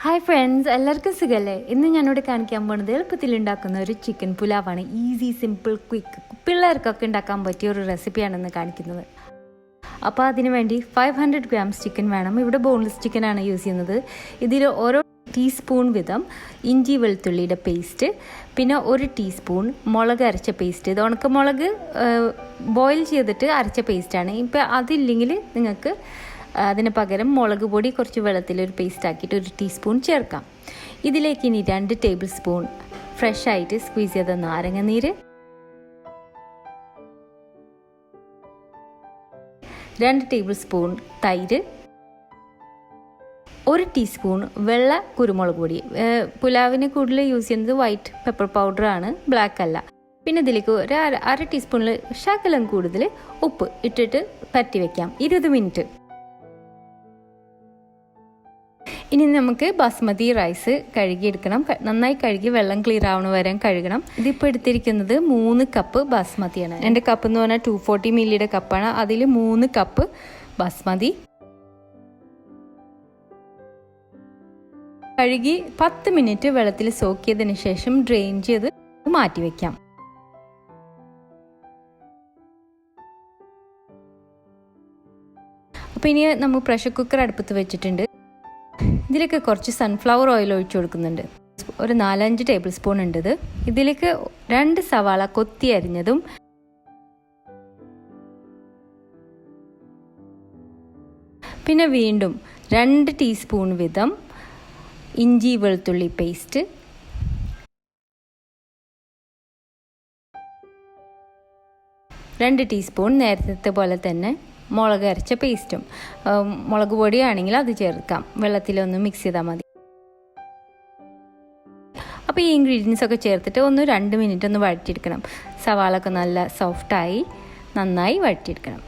Hi friends, എല്ലാവർക്കും സുഖല്ലേ? ഇന്ന് ഞാനിവിടെ കാണിക്കാൻ പോകുന്നത് എളുപ്പത്തിൽ ഉണ്ടാക്കുന്ന ഒരു ചിക്കൻ പുലാവാണ്. ഈസി, സിമ്പിൾ, ക്വിക്ക്, പിള്ളേർക്കൊക്കെ ഉണ്ടാക്കാൻ പറ്റിയ ഒരു റെസിപ്പിയാണെന്ന് കാണിക്കുന്നത്. അപ്പോൾ അതിന് വേണ്ടി 500 ഗ്രാംസ് ചിക്കൻ വേണം. ഇവിടെ ബോൺലെസ് ചിക്കനാണ് യൂസ് ചെയ്യുന്നത്. ഇതിൽ ഓരോ ടീസ്പൂൺ വീതം ഇഞ്ചി വെളുത്തുള്ളിയുടെ പേസ്റ്റ്, പിന്നെ 1 ടീസ്പൂൺ മുളക് അരച്ച പേസ്റ്റ്. ഇത് ഉണക്കമുളക് ബോയിൽ ചെയ്തിട്ട് അരച്ച പേസ്റ്റാണ്. ഇപ്പോൾ അതില്ലെങ്കിൽ നിങ്ങൾക്ക് അതിന് പകരം മുളക് പൊടി കുറച്ച് വെള്ളത്തിൽ ഒരു പേസ്റ്റ് ആക്കിയിട്ട് 1 ടീസ്പൂൺ ചേർക്കാം. ഇതിലേക്ക് ഇനി 2 ടേബിൾ സ്പൂൺ ഫ്രഷ് ആയിട്ട് സ്ക്വീസ് ചെയ്ത നാരങ്ങ നീര്, 2 ടേബിൾ സ്പൂൺ തൈര്, 1 ടീസ്പൂൺ വെള്ള കുരുമുളക് പൊടി. പുലാവിന് കൂടുതൽ യൂസ് ചെയ്യുന്നത് വൈറ്റ് പെപ്പർ പൗഡറാണ്, ബ്ലാക്ക് അല്ല. പിന്നെ ഇതിലേക്ക് ഒരു അര ടീസ്പൂണിൽ ശകലം കൂടുതൽ ഉപ്പ് ഇട്ടിട്ട് പറ്റി വയ്ക്കാം 20 മിനിറ്റ്. ഇനി നമുക്ക് ബാസ്മതി റൈസ് കഴുകിയെടുക്കണം. നന്നായി കഴുകി വെള്ളം ക്ലിയർ ആവണ വരെ കഴുകണം. ഇതിപ്പോൾ എടുത്തിരിക്കുന്നത് 3 കപ്പ് ബാസ്മതിയാണ്. എൻ്റെ കപ്പ് എന്ന് പറഞ്ഞാൽ 240 മില്ലിയുടെ കപ്പാണ്. അതിൽ 3 കപ്പ് ബാസ്മതി കഴുകി 10 മിനിറ്റ് വെള്ളത്തിൽ സോക്ക് ചെയ്തതിന് ശേഷം ഡ്രെയിൻ ചെയ്ത് മാറ്റി വയ്ക്കാം. അപ്പോൾ ഇനി നമ്മൾ പ്രഷർ കുക്കർ അടുപ്പത്ത് വെച്ചിട്ടുണ്ട്. ഇതിലേക്ക് കുറച്ച് സൺഫ്ലവർ ഓയിൽ ഒഴിച്ചു കൊടുക്കുന്നുണ്ട്. ഒരു 4-5 ടേബിൾ സ്പൂൺ ഉണ്ട് ഇത്. ഇതിലേക്ക് 2 സവാള കൊത്തി അരിഞ്ഞതും പിന്നെ വീണ്ടും 2 ടീസ്പൂൺ വീതം ഇഞ്ചി വെളുത്തുള്ളി പേസ്റ്റ്, 2 ടീസ്പൂൺ നേരത്തെ പോലെ തന്നെ മുളക് അരച്ച പേസ്റ്റും. മുളക് പൊടിയാണെങ്കിൽ അത് ചേർക്കാം. വെള്ളത്തിലൊന്ന് മിക്സ് ചെയ്താൽ മതി. അപ്പോൾ ഈ ഇൻഗ്രീഡിയൻസ് ഒക്കെ ചേർത്തിട്ട് 2 മിനിറ്റ് ഒന്ന് വഴറ്റിയെടുക്കണം. സവാള ഒക്കെ നല്ല സോഫ്റ്റായി നന്നായി വഴറ്റിയെടുക്കണം.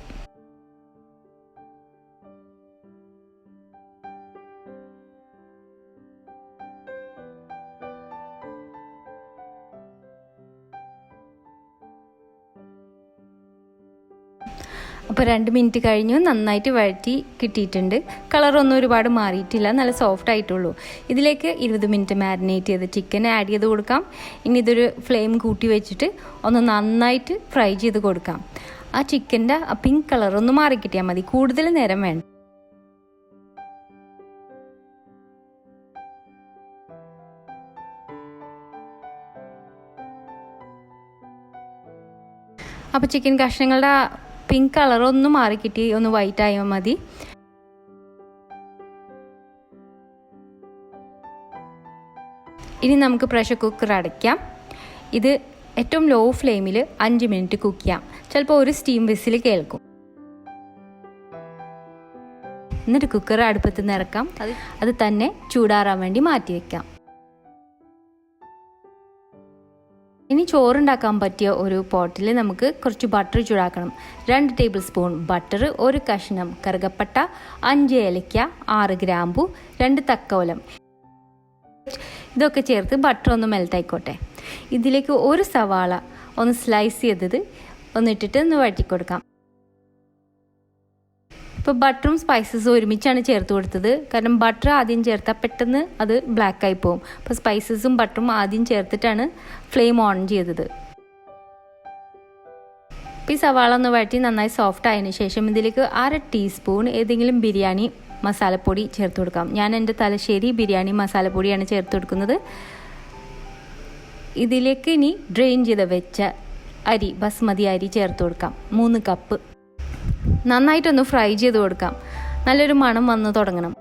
അപ്പോൾ 2 മിനിറ്റ് കഴിഞ്ഞു. നന്നായിട്ട് വഴറ്റി കിട്ടിയിട്ടുണ്ട്. കളറൊന്നും ഒരുപാട് മാറിയിട്ടില്ല, നല്ല സോഫ്റ്റ് ആയിട്ടുള്ളൂ. ഇതിലേക്ക് 20 മിനിറ്റ് മാരിനേറ്റ് ചെയ്ത് ചിക്കൻ ആഡ് ചെയ്ത് കൊടുക്കാം. ഇനി ഇതൊരു ഫ്ലെയിം കൂട്ടി വെച്ചിട്ട് ഒന്ന് നന്നായിട്ട് ഫ്രൈ ചെയ്ത് കൊടുക്കാം. ആ ചിക്കൻ്റെ ആ പിങ്ക് കളറൊന്ന് മാറിക്കിട്ടിയാൽ മതി, കൂടുതൽ നേരം വേണ്ട. അപ്പോൾ ചിക്കൻ കഷ്ണങ്ങളുടെ പിങ്ക് കളർ ഒന്ന് മാറിക്കിട്ടി ഒന്ന് വൈറ്റ് ആയാൽ മതി. ഇനി നമുക്ക് പ്രഷർ കുക്കർ അടയ്ക്കാം. ഇത് ഏറ്റവും ലോ ഫ്ലെയിമിൽ 5 മിനിറ്റ് കുക്ക് ചെയ്യാം. ചിലപ്പോൾ ഒരു സ്റ്റീം വിസിൽ കേൾക്കും. എന്നിട്ട് കുക്കർ അടുപ്പത്ത് നിന്ന് ഇറക്കാം. അത് തന്നെ ചൂടാറാൻ വേണ്ടി മാറ്റി വയ്ക്കാം. ഇനി ചോറുണ്ടാക്കാൻ പറ്റിയ ഒരു പോട്ടിൽ നമുക്ക് കുറച്ച് ബട്ടർ ചൂടാക്കണം. 2 ടേബിൾ സ്പൂൺ ബട്ടർ, 1 കഷ്ണം കറുകപ്പട്ട, 5 ഏലക്ക, 6 ഗ്രാമ്പു, 2 തക്കോലം, ഇതൊക്കെ ചേർത്ത് ബട്ടർ ഒന്ന് മെൽറ്റ് ആയിക്കോട്ടെ. ഇതിലേക്ക് 1 സവാള ഒന്ന് സ്ലൈസ് ചെയ്തത് ഒന്നിട്ടിട്ട് ഒന്ന് വഴറ്റി കൊടുക്കാം. ഇപ്പോൾ ബട്ടറും സ്പൈസസും ഒരുമിച്ചാണ് ചേർത്ത് കൊടുത്തത്. കാരണം ബട്ടർ ആദ്യം ചേർത്താൽ പെട്ടെന്ന് അത് ബ്ലാക്കായി പോകും. അപ്പോൾ സ്പൈസസും ബട്ടറും ആദ്യം ചേർത്തിട്ടാണ് ഫ്ലെയിം ഓൺ ചെയ്തത്. ഇപ്പോൾ ഈ സവാള ഒന്ന് വഴറ്റി നന്നായി സോഫ്റ്റ് ആയതിനു ശേഷം ഇതിലേക്ക് 1/2 ടീസ്പൂൺ ഏതെങ്കിലും ബിരിയാണി മസാലപ്പൊടി ചേർത്ത് കൊടുക്കാം. ഞാൻ എൻ്റെ തലശ്ശേരി ബിരിയാണി മസാലപ്പൊടിയാണ് ചേർത്ത് കൊടുക്കുന്നത്. ഇതിലേക്ക് ഇനി ഡ്രെയിൻ ചെയ്ത് വെച്ച അരി, ബസ്മതി അരി ചേർത്ത് കൊടുക്കാം. 3 കപ്പ്. നന്നായിട്ടൊന്ന് ഫ്രൈ ചെയ്ത് കൊടുക്കാം. നല്ലൊരു മണം വന്ന് തുടങ്ങണം.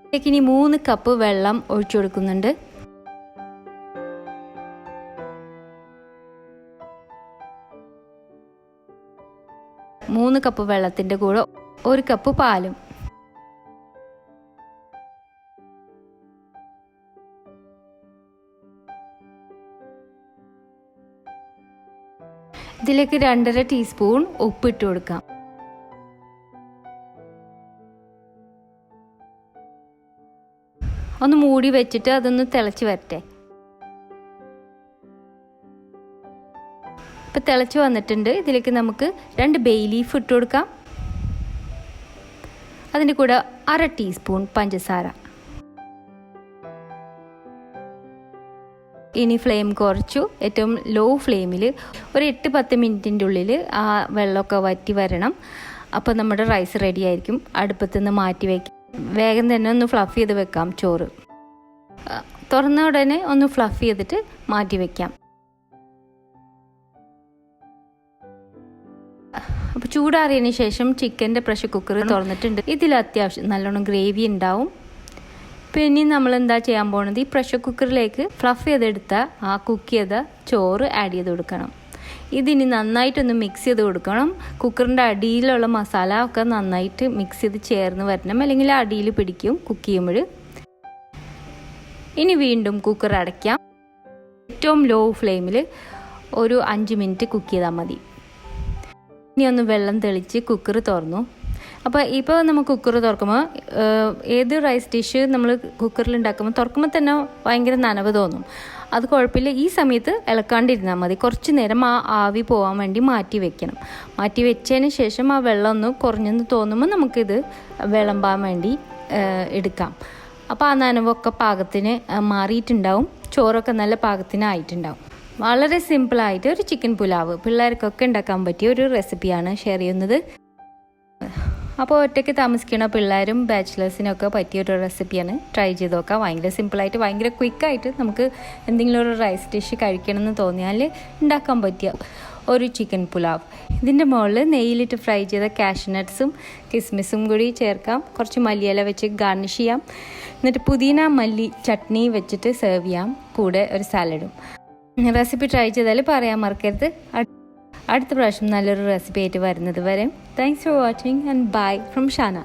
ഇതിലേക്ക് ഇനി 3 കപ്പ് വെള്ളം ഒഴിച്ചു കൊടുക്കുന്നുണ്ട്. മൂന്ന് കപ്പ് വെള്ളത്തിൻ്റെ കൂടെ 1 കപ്പ് പാലും. ഇതിലേക്ക് 2.5 ടീസ്പൂൺ ഉപ്പിട്ട് കൊടുക്കാം. ഒന്ന് മൂടി വെച്ചിട്ട് അതൊന്ന് തിളച്ച് വരട്ടെ. ഇപ്പോൾ തിളച്ച് വന്നിട്ടുണ്ട്. ഇതിലേക്ക് നമുക്ക് 2 ബേ ലീഫ് ഇട്ട് കൊടുക്കാം. അതിൻ്റെ കൂടെ 1/2 ടീസ്പൂൺ പഞ്ചസാര. ഇനി ഫ്ലെയിം കുറച്ചു ഏറ്റവും ലോ ഫ്ലെയിമിൽ ഒരു 8-10 മിനിറ്റിൻ്റെ ഉള്ളിൽ ആ വെള്ളമൊക്കെ വറ്റി വരണം. അപ്പോൾ നമ്മുടെ റൈസ് റെഡി ആയിരിക്കും. അടുപ്പത്തു നിന്ന് മാറ്റി വയ്ക്കാം. വേഗം തന്നെ ഒന്ന് ഫ്ലഫ് ചെയ്ത് വെക്കാം. ചോറ് തുറന്ന ഉടനെ ഒന്ന് ഫ്ലഫ് ചെയ്തിട്ട് മാറ്റി വയ്ക്കാം. അപ്പോൾ ചൂടാറിയതിന് ശേഷം ചിക്കൻ്റെ പ്രഷർ കുക്കർ തുറന്നിട്ടുണ്ട്. ഇതിൽ അത്യാവശ്യം നല്ലോണം ഗ്രേവി ഉണ്ടാവും. പിന്നെ നമ്മൾ എന്താ ചെയ്യാൻ പോകുന്നത്, ഈ പ്രഷർ കുക്കറിലേക്ക് ഫ്ലഫ് ചെയ്തെടുത്ത ആ കുക്ക് ചെയ്ത ചോറ് ആഡ് ചെയ്ത് കൊടുക്കണം. ഇതിനി നന്നായിട്ടൊന്ന് മിക്സ് ചെയ്ത് കൊടുക്കണം. കുക്കറിൻ്റെ അടിയിലുള്ള മസാല ഒക്കെ നന്നായിട്ട് മിക്സ് ചെയ്ത് ചേർന്ന് വരണം, അല്ലെങ്കിൽ അടിയിൽ പിടിക്കും കുക്ക് ചെയ്യുമ്പോൾ. ഇനി വീണ്ടും കുക്കർ അടയ്ക്കാം. ഏറ്റവും ലോ ഫ്ലെയിമിൽ ഒരു 5 മിനിറ്റ് കുക്ക് ചെയ്താൽ മതി. ഇനി ഒന്ന് വെള്ളം തെളിച്ച് കുക്കർ തുറന്നു. ഇപ്പോൾ നമ്മൾ കുക്കർ തുറക്കുമ്പോൾ ഏത് റൈസ് ഡിഷ് നമ്മൾ കുക്കറിൽ ഉണ്ടാക്കുമ്പോൾ തുറക്കുമ്പോൾ തന്നെ ഭയങ്കര നനവ് തോന്നും. അത് കുഴപ്പമില്ല. ഈ സമയത്ത് ഇളക്കാണ്ടിരുന്നാൽ മതി. കുറച്ച് നേരം ആ ആവി പോകാൻ വേണ്ടി മാറ്റി വെക്കണം. മാറ്റി വെച്ചതിന് ശേഷം ആ വെള്ളം ഒന്ന് കുറഞ്ഞെന്ന് തോന്നുമ്പോൾ നമുക്കിത് വിളമ്പാൻ വേണ്ടി എടുക്കാം. അപ്പോൾ ആ നനവൊക്കെ പാകത്തിന് മാറിയിട്ടുണ്ടാവും. ചോറൊക്കെ നല്ല പാകത്തിനായിട്ടുണ്ടാവും. വളരെ സിമ്പിളായിട്ട് ഒരു ചിക്കൻ പുലാവ് പിള്ളേർക്കൊക്കെ ഉണ്ടാക്കാൻ പറ്റിയ ഒരു റെസിപ്പിയാണ് ഷെയർ ചെയ്യുന്നത്. അപ്പോൾ ഒറ്റയ്ക്ക് താമസിക്കുന്ന പിള്ളേരും ബാച്ചിലേഴ്സിനൊക്കെ പറ്റിയൊരു റെസിപ്പിയാണ്. ട്രൈ ചെയ്ത് നോക്കാം. ഭയങ്കര സിമ്പിളായിട്ട് ഭയങ്കര ക്വിക്കായിട്ട് നമുക്ക് എന്തെങ്കിലും ഒരു റൈസ് ഡിഷ് കഴിക്കണമെന്ന് തോന്നിയാൽ ഉണ്ടാക്കാൻ പറ്റിയ ഒരു ചിക്കൻ പുലാവ്. ഇതിൻ്റെ മുകളിൽ നെയ്യിലിട്ട് ഫ്രൈ ചെയ്ത കാഷ്യൂ നട്ട്സും കിസ്മിസും കൂടി ചേർക്കാം. കുറച്ച് മല്ലിയില വെച്ച് ഗാർണിഷ് ചെയ്യാം. എന്നിട്ട് പുതിന മല്ലി ചട്നി വെച്ചിട്ട് സെർവ് ചെയ്യാം. കൂടെ ഒരു സാലഡും. റെസിപ്പി ട്രൈ ചെയ്താൽ പറയാൻ മറക്കരുത്. അടുത്ത പ്രാവശ്യം നല്ലൊരു റെസിപ്പി ആയിട്ട് വരുന്നത് വരെ thanks for watching and bye from Shana.